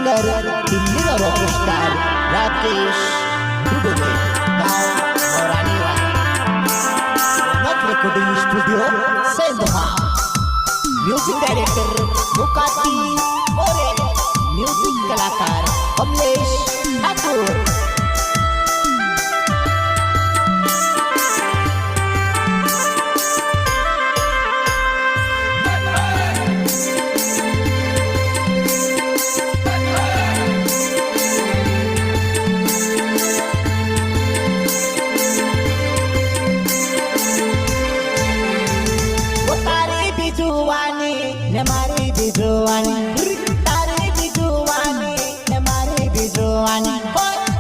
Singer Delhi Rockstar Rakesh Dubey recording studio Sendhwa music director Mukati और music कलाकार कमलेश ठाकुर। मारी बिजुआनी तारी बिजुआनी ने मारी बिजुआनी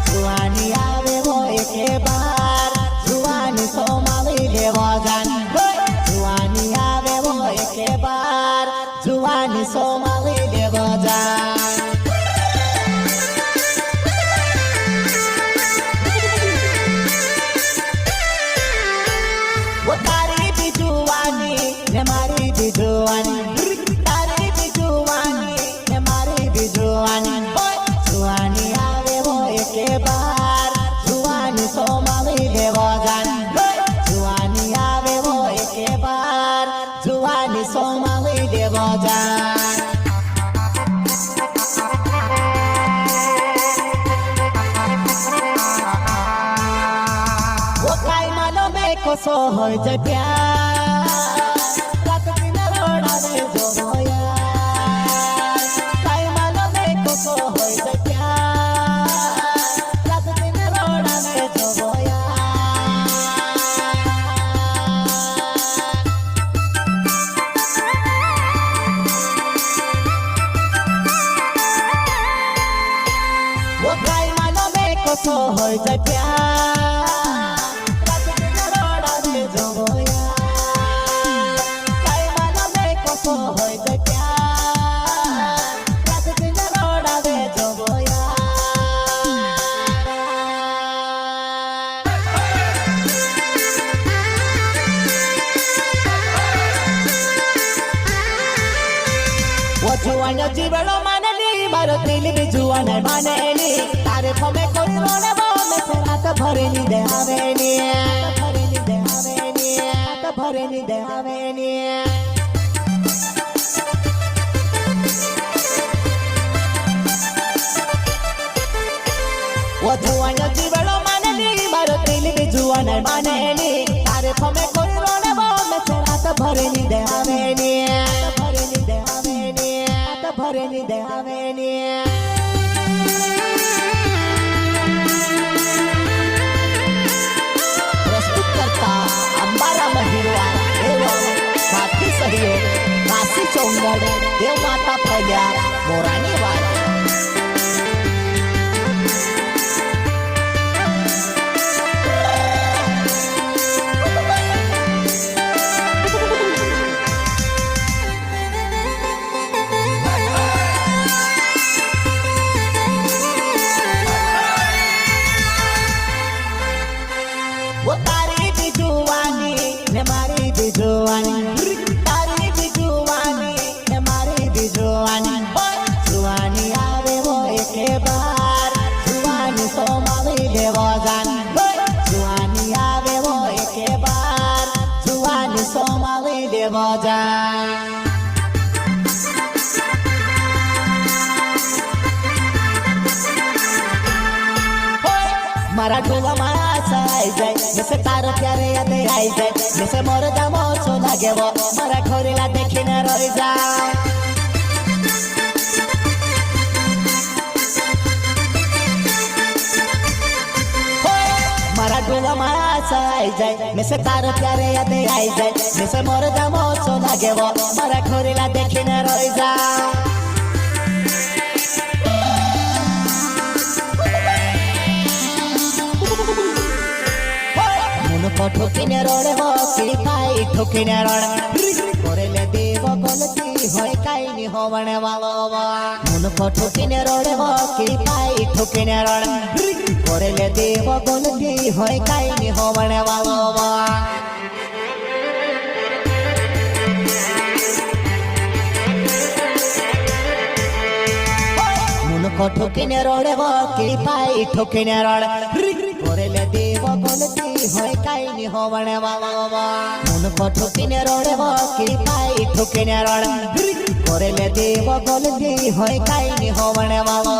जुआनी आवे वो एके बार जुआनी सोमाली लेवा जानी जुआनी आवे वो एके बार जुआनी सोमाली लेवा जानी वो तारी बिजुआनी ने मारी बिजुआनी जुआनी आवे वो एके बार जुआनी सोमाली लेवा जानी जुआनी आवे वो एके बार जुआनी सोमाली लेवा जानी वो काई मानो में कोसो हो जाए प्यार रात दिन रोड़ा दे जो होया so hoy jai pyar rat din roda de joya kai mano me ko so hoy jai pyar rat din roda de joya wo juana jibalo manani maro dil bi juana manani तारे फमे कोई रोने बोले से रात भरे नी दे आवेनी भरे नी दे आवेनी तो भरे नी दे आवेनी वो जुआना जीवलो मानेनी मारो दिल भी जुआना मानेनी तारे फमे कोई रोने बोले से रात भरे नी दे आवेनी भरे नी दे आवेनी तो भरे नी दे आवेनी अंबारा महिला एवं साथी सहयोग काशी चौंगड़ देव माता प्रज्ञा मोरानी वाला वो तारी बिजुआनी ने मारी बिजुआनी तारी बिजुआनी ने मारी बिजुआनी जुआनी आवे वो एके बार जुआनी सोमाली लेवा जानी जुआनी आवे वो एके बार जुआनी सोमाली लेवा जानी मारा ढोला मारा साई जाए जैसे तारो प्यारे यादे आई जाए जैसे मोर जामो सो लागे वो मारा खोरेला देखी न रही जाए मारा ढोला मारा साई जाए जैसे तारो प्यारे यादे आई जाए जैसे मोर जामो सो लागे वो मारा खोरेला देखी न रही जाए ठोकिने रोड़े वो की पाई ठोकिने रोड़े कोरेले देव गलती होय काई नि होवणे वालो मन को ठोकिने रोड़े वो की पाई ठोकिने रोड़े कोरेले देव गलती होय काई नि होवणे वालो ঠকিনে রড়ব কি পাই ঠকিনে রড় করেলে দেব গলতি হয় কাইনি হবনে ভালো মন ঠকিনে রড়ব কি পাই ঠকিনে রড় করেলে দেব গলতি হয় কাইনি হবনে ভালো